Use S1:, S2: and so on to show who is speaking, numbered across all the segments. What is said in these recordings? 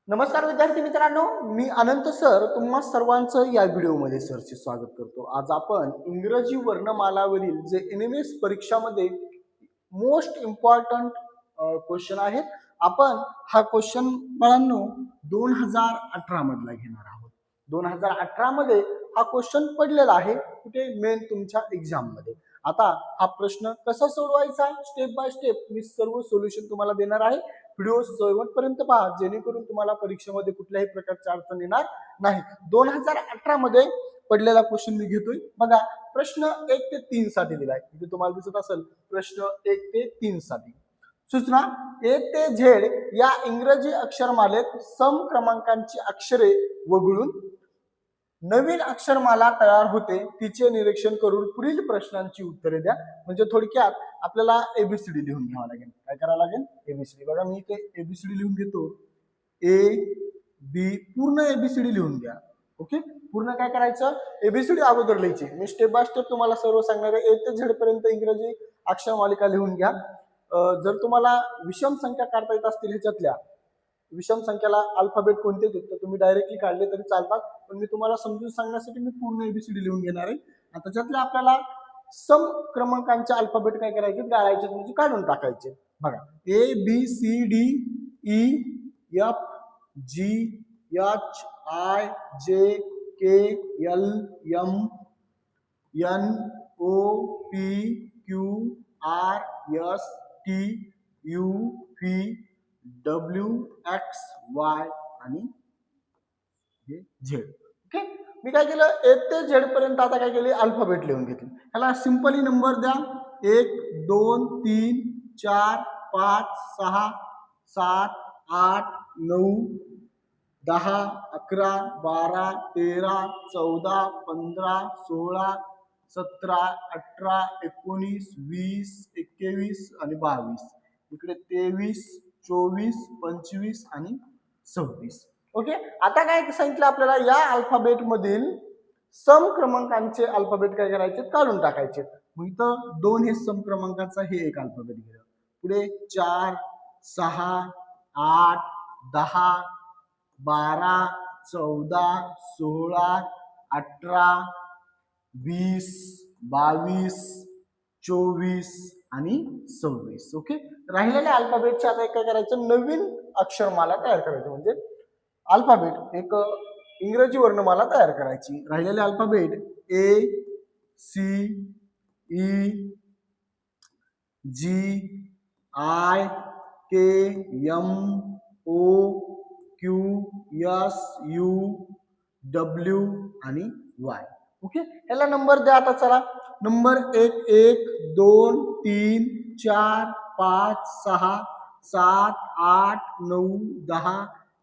S1: नमस्कार विद्यार्थी मित्रांनो, मी अनंत सर तुम्हा सर्वांचं या व्हिडिओमध्ये सरचे स्वागत करतो। आज आपण इंग्रजी वर्णमालावरील जे NMS परीक्षामध्ये मोस्ट इम्पॉर्टंट क्वेश्चन आहेत, आपण हा क्वेश्चन बाळांनो 2018 मधला घेणार आहोत। 2018 मध्ये हा क्वेश्चन पडलेला आहे कुठे मेन तुमच्या एक्झाम मध्ये। आता हा प्रश्न कसा सोडवायचा स्टेप बाय स्टेप मी सर्व सोल्युशन तुम्हाला देणार आहे। व्हिडिओ शेवटपर्यंत पहा जेणेकरून तुम्हाला परीक्षेमध्ये कुठल्याही प्रकारची अडचण येणार नाही। 2018 मध्ये पडलेला क्वेश्चन मी घेतोय बघा। प्रश्न 1 ते 3 साठी दिलाय, इथे तुम्हाला दिसत असेल प्रश्न 1 ते 3 साठी। सूचना A ते Z या इंग्रजी अक्षरमालेत सम क्रमांकांची अक्षरे वगळून नवीन अक्षरमाला तयार होते, तिचे निरीक्षण करून पुढील प्रश्नांची उत्तरे द्या। म्हणजे थोडक्यात आपल्याला ABCD लिहून घ्यावं लागेल। काय करावं लागेल? ABCD। बघा मी इथे ABCD लिहून घेतो। A B पूर्ण ABCD लिहून घ्या। ओके, पूर्ण काय करायचं? ABCD अगोदर लिहायची। मी स्टेप बाय स्टेप तुम्हाला सर्व सांगणार आहे। A ते Z पर्यंत इंग्रजी अक्षरमालिका लिहून घ्या। जर तुम्हाला विषम संख्या काढता येत असतील ह्याच्यातल्या विषम संख्याला अल्फाबेट कोणते देतात तुम्ही डायरेक्टली काढले तरी चालतात, पण मी तुम्हाला समजून सांगण्यासाठी मी पूर्ण ABCD लिहून घेणार आहे। आता त्याच्यातल्या आपल्याला सम क्रमांकांचे अल्फाबेट काय करायचे? गाळायचे म्हणजे काढून टाकायचे। बघा A B C D E F G H I J K L M N O P Q R S T U V W X Y आणि Z। ओके, मी काय केलं? A ते Z पर्यंत आता काय केले? अल्फाबेट लिहून घेतले। ह्याला सिंपली नंबर द्या। 1 2 3 4 5 6 7 8 9 10 11 12 13 14 15 16 17 18 19 20 21 आणि 22 इकडे 23 24 25 आणि 26। ओके, आता काय सांगितलं आपल्याला? या अल्फाबेट मधील सम क्रमांकांचे अल्फाबेट काय करायचे? काढून टाकायचे। मग इथं 2 हे सम क्रमांकाचा हे एक अल्फाबेट गेलं। पुढे 4 6 8 10 12 14 16 18 20 22 24 आणि 26। ओके, राहिलेल्या अल्फाबेटचे आता काय करायचं? नवीन अक्षरमाला तयार करायची। म्हणजे अल्फाबेट एक इंग्रजी वर्णमाला तयार करायची। राहिलेले alphabet A C E G I K M O Q S U W आणि Y। ओके, याला नंबर द्या। आता चला नंबर 1 1 2 3 4 5 6 7 8 9 10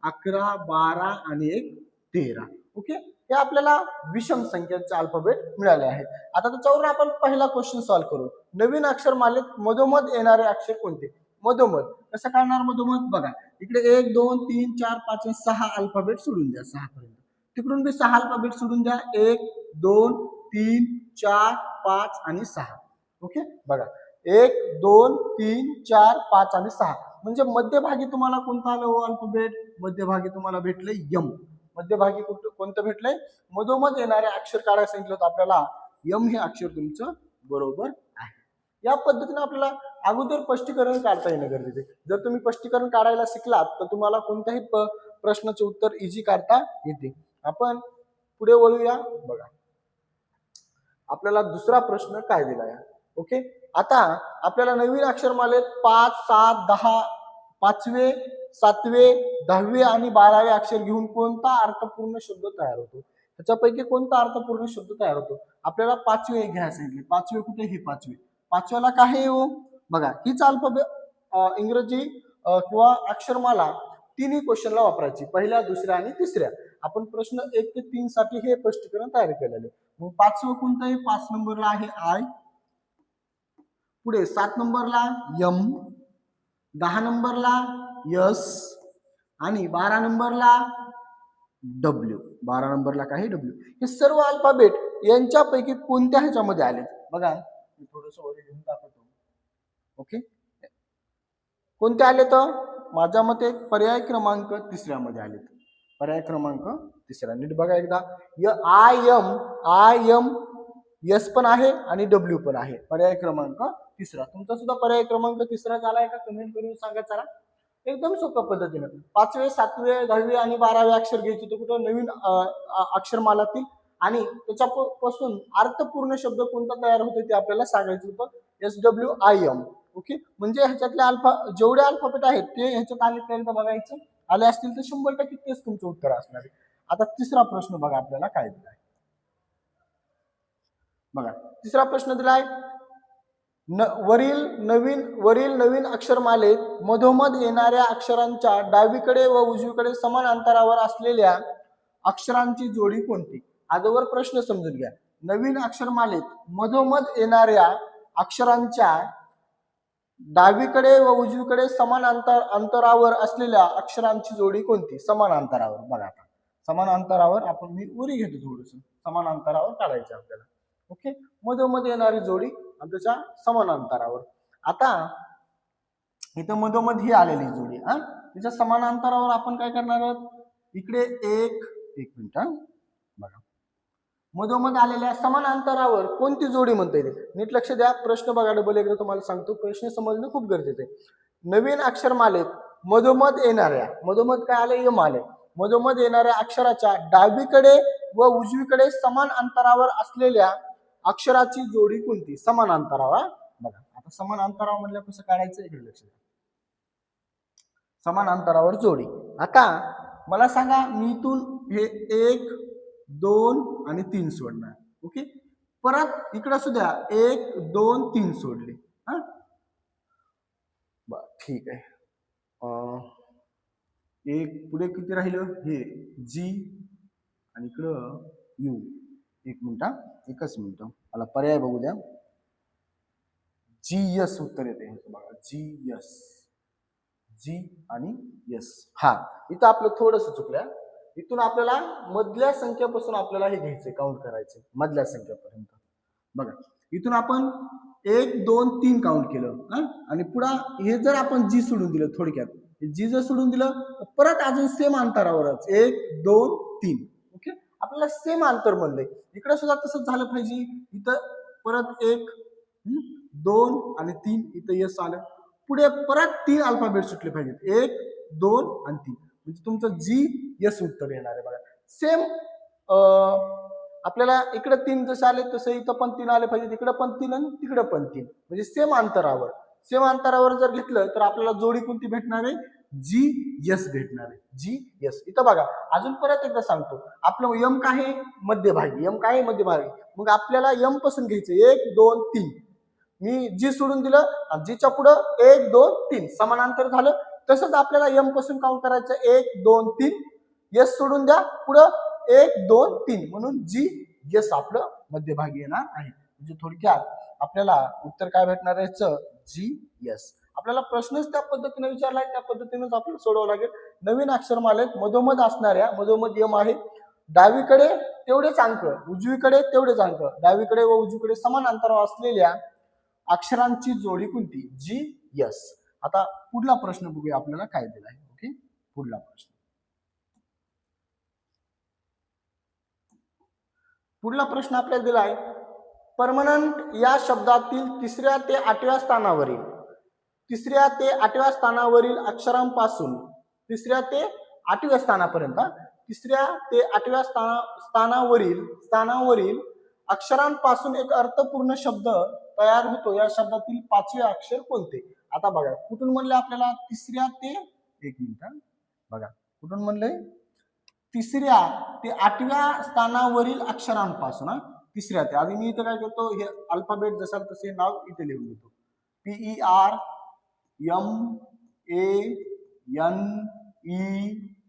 S1: 11 12 आणि 1 13। ओके, हे आपल्याला विषम संख्यांचे अल्फाबेट मिळाले आहेत। आता त्याच्यावरून आपण पहिला क्वेश्चन सॉल्व्ह करू। नवीन अक्षरमालेत मधोमध येणारे अक्षर कोणते? मधोमध कसं काढणार? मधोमध बघा इकडे 1 2 3 4 5 आणि 6 अल्फाबेट सोडून द्या 6 पर्यंत। तिकडून बी 6 अल्फाबेट सोडून द्या 1 2 3 4 5 आणि 6। ओके, बघा 1 2 3 4 5 आणि 6 म्हणजे मध्यभागी तुम्हाला कोणता आलं? अल्फाबेट मध्यभागी तुम्हाला भेटले M। मध्यभागी कोणतं भेटलंय? मधोमध येणारे अक्षर काढायला सांगितलं होतं आपल्याला। M हे अक्षर तुमचं बरोबर आहे। या पद्धतीने आपल्याला अगोदर स्पष्टीकरण काढता येणं गरजेचं आहे। जर तुम्ही स्पष्टीकरण काढायला शिकलात तर तुम्हाला कोणत्याही प्रश्नाचे उत्तर इझी काढता येते। आपण पुढे वळूया। बघा आपल्याला दुसरा प्रश्न काय दिलाय? ओके, आता आपल्याला नवीन अक्षरमालेत 5 7 10 5वे 7वे 10वे आणि 12वे अक्षर घेऊन कोणता अर्थपूर्ण शब्द तयार होतो? त्याच्यापैकी कोणता अर्थपूर्ण शब्द तयार होतो? आपल्याला 5वे घ्यायला सांगितले। 5वे कुठे? हे 5वे। 5व्याला काय हो? बघा हीच अल्फाबेट इंग्रजी किंवा अक्षरमाला तिन्ही क्वेश्चनला वापरायची, पहिल्या दुसऱ्या आणि तिसऱ्या। आपण प्रश्न 1 ते 3 साठी हे स्पष्टीकरण तयार केलेले। मग 5वं कोणतं आहे? 5 नंबरला आहे I। पुढे 7 नंबरला M, 10 नंबरला S आणि 12 नंबरला W। 12 नंबरला काय? W। हे सर्व अल्फाबेट यांच्यापैकी कोणत्या ह्याच्यामध्ये आले? बघा मी थोडंसं वर घेऊन दाखवतो। ओके, कोणते आले तर माझ्या मते पर्याय क्रमांक तिसऱ्यामध्ये आले. पर्याय क्रमांक तिसरा नीट बघा एकदा. आय एम यस पण आहे आणि डब्ल्यू पण आहे. पर्याय क्रमांक तिसरा. तुमचा सुद्धा पर्याय क्रमांक तिसरा झालाय का? कमेंट करून सांगा जरा. एकदम सोप्या पद्धतीनं 5वे 7वे 10वे आणि 12वे अक्षर घ्यायचे तर कुठं नवीन अक्षरमालातील आणि त्याच्यापासून अर्थपूर्ण शब्द कोणता तयार होतो ते आपल्याला सांगायचं होतं. SWIM. ओके, म्हणजे ह्याच्यातले जेवढे अल्फाबेट आहेत ते ह्याच्यात आले पर्यंत बघायचं. आले असतील तर 100% तेच तुमचं उत्तर असणार आहे. आता तिसरा प्रश्न बघा आपल्याला काय दिलाय. बघा तिसरा प्रश्न दिलाय. वरील नवीन अक्षरमालेत मधोमध येणाऱ्या अक्षरांच्या डावीकडे व उजवीकडे समान अंतरावर असलेल्या अक्षरांची जोडी कोणती? आजवर प्रश्न समजून घ्या. नवीन अक्षरमालेत मधोमध येणाऱ्या अक्षरांच्या डावीकडे व उजवीकडे समान अंतरावर असलेल्या अक्षरांची जोडी कोणती? समान अंतरावर. बघा आता समान अंतरावर आपण मी उरी घेतो थोडस. समान अंतरावर काढायचं आपल्याला. ओके, मधोमध येणारी जोडी आणि त्याच्या समान अंतरावर. आता इथं मधोमध ही आलेली जोडी त्याच्या समान अंतरावर आपण काय करणार आहोत? इकडे एक मिनिट बघा. मधोमध आलेल्या समान अंतरावर कोणती जोडी म्हणता येते? नीट लक्ष द्या. प्रश्न बघा डबल एकदा तुम्हाला सांगतो. प्रश्न समजणं खूप गरजेचं आहे. नवीन अक्षरमालेत मधोमध येणाऱ्या, मधोमध काय आले? यम आले. मधोमध येणाऱ्या अक्षराच्या डावीकडे व उजवीकडे समान अंतरावर असलेल्या अक्षराची जोडी कोणती? समान अंतरावर. बघा आता समान अंतरावर म्हणलं कसं काढायचं इकडे लक्ष द्या. समान अंतरावर जोडी. आता मला सांगा मी इथून हे 1 2 आणि 3 सोडणार. ओके, परत इकडे सुद्धा 1 2 3 सोडले. ठीक आहे. एक पुढे किती राहिलं? हे जी आणि इकडं यू. एक मिनिट एकच मिनिट मला पर्याय बघू द्या. GS उत्तर येते बघा. GS जी आणि यस. हा इथं आपलं थोडस चुकलं. इथून आपल्याला मधल्या संख्येपासून आपल्याला हे घ्यायचंय, काउंट करायचंय मधल्या संख्येपर्यंत. बघा इथून आपण 1 2 3 काउंट केलं आणि पुढे हे जर आपण जी सोडून दिलं, थोडक्यात जी जर सोडून दिलं तर परत अजून सेम अंतरावरच 1 2 3. ओके, आपल्याला सेम अंतर म्हणलंय. इकडे सुद्धा तसंच झालं पाहिजे. इथं परत 1 2 आणि 3 इथं यस आलं. पुढे परत 3 अल्फाबेट सुटले पाहिजेत. 1 2 आणि 3 म्हणजे तुमचं GS उत्तर येणार आहे. बघा सेम आपल्याला इकडे 3 जसे आले तसे इथं पण 3 आले पाहिजे. इकडे पण 3 आणि तिकडे पण 3 म्हणजे सेम अंतरावर. सेम अंतरावर जर घेतलं तर आपल्याला जोडी कोणती भेटणार आहे? GS भेटणार आहे. GS. इथं बघा अजून परत एकदा सांगतो. आपलं यम काय आहे? मध्यभागी. यम काय आहे? मध्यभागी. मग आपल्याला यम पासून घ्यायचं 1 2 3. मी जी सोडून दिलं आणि जीच्या पुढं 1 2 3 समानांतर झालं. तसंच आपल्याला यम पासून काउंट करायचं 1 2 3. यस सोडून द्या, पुढं 1 2 3 म्हणून GS आपलं मध्यभागी येणार आहे. म्हणजे थोडक्यात आपल्याला उत्तर काय भेटणार आहे? GS. आपल्याला प्रश्नच त्या पद्धतीने विचारलाय, त्या पद्धतीनेच आपल्याला सोडवावं लागेल. नवीन अक्षरमालेत मधोमध असणाऱ्या, मधोमध यम आहे, डावीकडे तेवढेच अंक, उजवीकडे तेवढेच अंक, डावीकडे व उजवीकडे समान अंतरावर असलेल्या अक्षरांची जोडी कोणती? GS. आता पुढला प्रश्न बघूया आपल्याला काय दिलाय. ओके, पुढला प्रश्न. पुढला प्रश्न आपल्याला दिलाय. परमनंट या शब्दातील 3ऱ्या ते 8व्या स्थानावरील 3ऱ्या ते 8व्या स्थानावरील अक्षरांपासून 3ऱ्या ते 8व्या स्थानापर्यंत 3ऱ्या ते 8व्या स्थानावरील अक्षरांपासून एक अर्थपूर्ण शब्द तयार होतो. या शब्दातील 5वे अक्षर कोणते? आता बघा कुठून म्हणले आपल्याला? 3ऱ्या ते 1 मिनिट बघा कुठून म्हणलंय? 3ऱ्या ते 8व्या स्थानावरील अक्षरांपासून 3ऱ्या ते. आधी मी इथं काय करतो, हे अल्फाबेट जसं तसे नाव इथे लिहून देतो.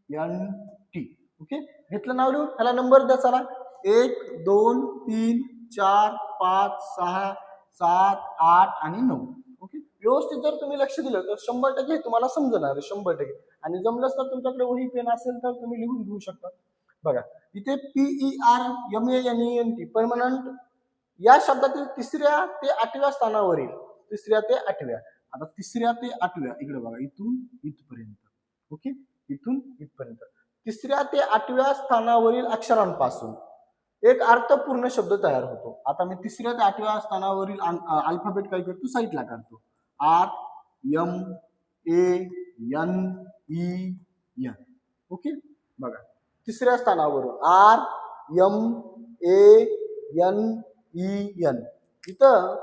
S1: PERMANENT. ओके, घेतलं नाव लिहून. त्याला नंबर द्या चला. 1 2 3 4 5 6 7 8 आणि 9. ओके, व्यवस्थित जर तुम्ही लक्ष दिलं तर 100% तुम्हाला समजणार आहे. 100%. आणि जमलंच तर तुमच्याकडे वही पेन असेल तर तुम्ही लिहून घेऊ शकता. बघा इथे PERMANENT परमनंट या शब्दातील 3ऱ्या ते 8व्या स्थानावरील 3ऱ्या ते 8व्या. आता 3ऱ्या ते 8व्या इकडे बघा, इथून इथपर्यंत ओके, इथून इथपर्यंत. 3ऱ्या ते 8व्या स्थानावरील अक्षरांपासून एक अर्थपूर्ण शब्द तयार होतो. आता मी 3ऱ्या ते 8व्या स्थानावरील अल्फाबेट काय करतो, साईडला काढतो. आर, एम, ए, एन, ई, एन. ओके, बघा 3ऱ्या स्थानावरून आर, एम, ए, एन, ई, एन. इथं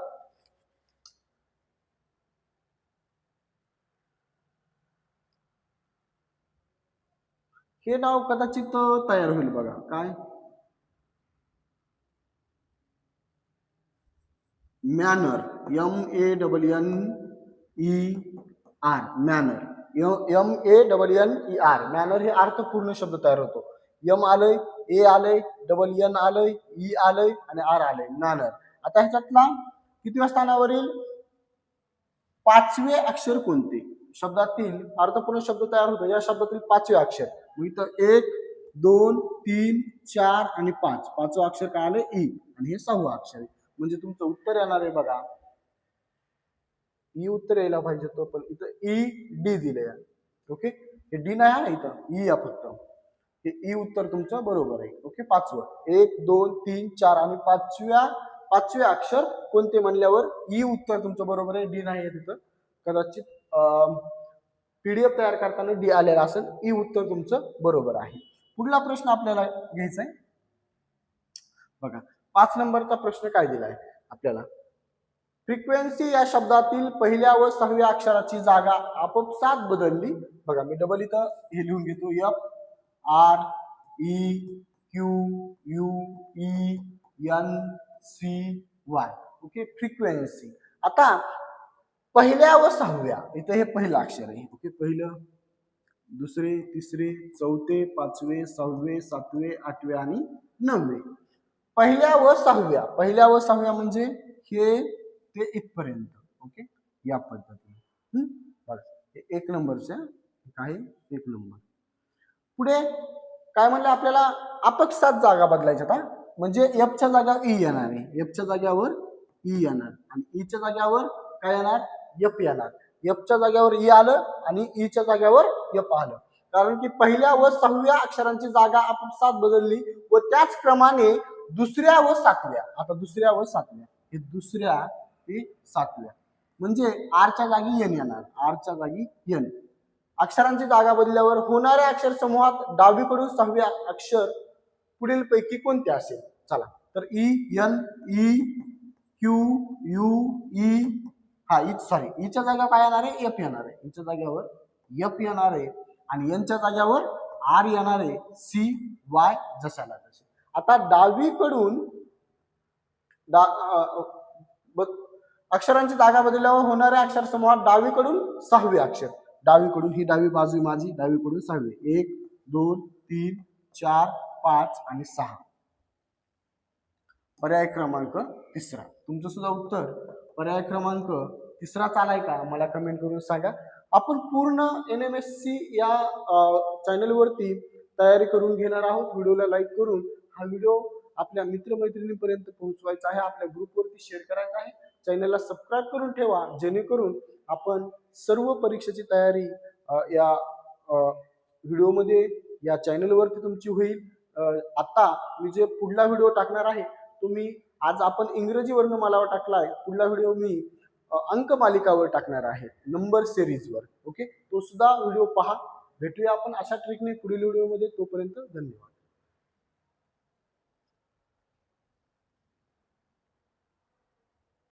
S1: हे नाव कदाचित तयार होईल बघा. काय? Manner, MANNER, manner, MANNER. Manner हे अर्थपूर्ण शब्द तयार होतो. एम आलंय, ए आलंय, एन आलंय, ई आलंय आणि आर आलंय, मॅनर. आता ह्याच्यातला कितव्या स्थानावरील 5वे अक्षर कोणते? शब्दातील अर्थपूर्ण शब्द तयार होतो या शब्दातील 5वे अक्षर. इथं 1, 2, 3, 4 आणि 5. 5वं अक्षर काय आलं? ई. आणि हे 6वं अक्षर. म्हणजे तुमचं उत्तर येणार आहे बघा, ई उत्तर यायला पाहिजे तो, पण इथं ई डी दिलंय. ओके, हे डी नाही आहे ना, इथं ई या फक्त. हे ई उत्तर तुमचं बरोबर आहे. ओके, 5वं. 1, 2, 3, 4 आणि 5वे अक्षर कोणते म्हणल्यावर ई उत्तर तुमचं बरोबर आहे. डी नाही आहे तिथं. कदाचित पीडीएफ तयार करताना डी आलेला असेल. ई उत्तर तुमचं बरोबर आहे. पुढला प्रश्न आपल्याला घ्यायचा आहे बघा. 5 नंबरचा प्रश्न काय दिलाय आपल्याला? फ्रिक्वेन्सी या शब्दातील पहिल्या व 6व्या अक्षराची जागा आपोआप बदलली. बघा, मी डबल इथं हे लिहून घेतो. F, R, E, Q, U, E, N, C, Y. Okay, frequency. आता पहिल्या व 6व्या, इथं हे पहिलं अक्षर आहे. ओके, पहिलं, दुसरे, तिसरे, चौथे, 5वे, 6वे, 7वे, 8वे आणि 9वे. पहिल्या व 6व्या म्हणजे हे ते इथपर्यंत. ओके, या पद्धतीने. बघा, हे 1 नंबरचं काय? 1 नंबर. पुढे काय म्हणलं आपल्याला? अपक्षात जागा बदलायच्या. आता म्हणजे एफच्या जागा ई येणार आहे, एफच्या जाग्यावर ई येणार आणि ईच्या जाग्यावर काय येणार? एफ येणार. एफच्या जाग्यावर ई आलं आणि ईच्या जाग्यावर एफ आलं. कारण की पहिल्या व 6व्या अक्षरांची जागा आपोआप बदलली व त्याचप्रमाणे दुसऱ्या व 7व्या. आता दुसऱ्या व 7व्या, हे दुसऱ्या ते 7व्या म्हणजे आरच्या जागी एन येणार. आरच्या जागी एन. अक्षरांची जागा बदलल्यावर होणाऱ्या अक्षर समूहात डावीकडून 6वे अक्षर पुढील पैकी कोणते असेल? चला, तर E, N, E, Q, U, E. ईच्या जागा काय येणार आहे? एफ येणार आहे. ईच्या जाग्यावर एफ येणार आहे आणि एनच्या जाग्यावर आर येणार आहे. सी, वाय जशाला तसे. आता डावीकडून अक्षरांची जागा बदलल्यावर होणाऱ्या अक्षर समूहात डावीकडून 6वे अक्षर. डावीकडून, ही डावी बाजू माझी, डावीकडून 6वे. 1, 2, 3, 4, 5 आणि 6. पर्याय क्रमांक 3. तुमचं सुद्धा उत्तर पर्याय क्रमांक 3 आलाय का? मला कमेंट करून सांगा. आपण पूर्ण NMSC या चॅनलवरती तयारी करून घेणार आहोत. व्हिडिओला लाईक करून हा व्हिडिओ आपल्या मित्रमैत्रिणींपर्यंत पोहोचवायचा आहे, आपल्या ग्रुपवरती शेअर करायचा आहे. चॅनलला सबस्क्राईब करून ठेवा, जेणेकरून आपण सर्व परीक्षेची तयारी या व्हिडिओमध्ये, या चॅनलवरती तुमची होईल. आता मी जे पुढला व्हिडिओ टाकणार आहे, तुम्ही आज आपण इंग्रजी वर्णमालावर टाकलाय, पुढला व्हिडिओ मी अंकमालिकावर टाकणार आहे, नंबर सिरीजवर. ओके, तो सुद्धा व्हिडिओ पहा. भेटूया आपण अशा ट्रिकने पुढील व्हिडिओमध्ये. तोपर्यंत धन्यवाद.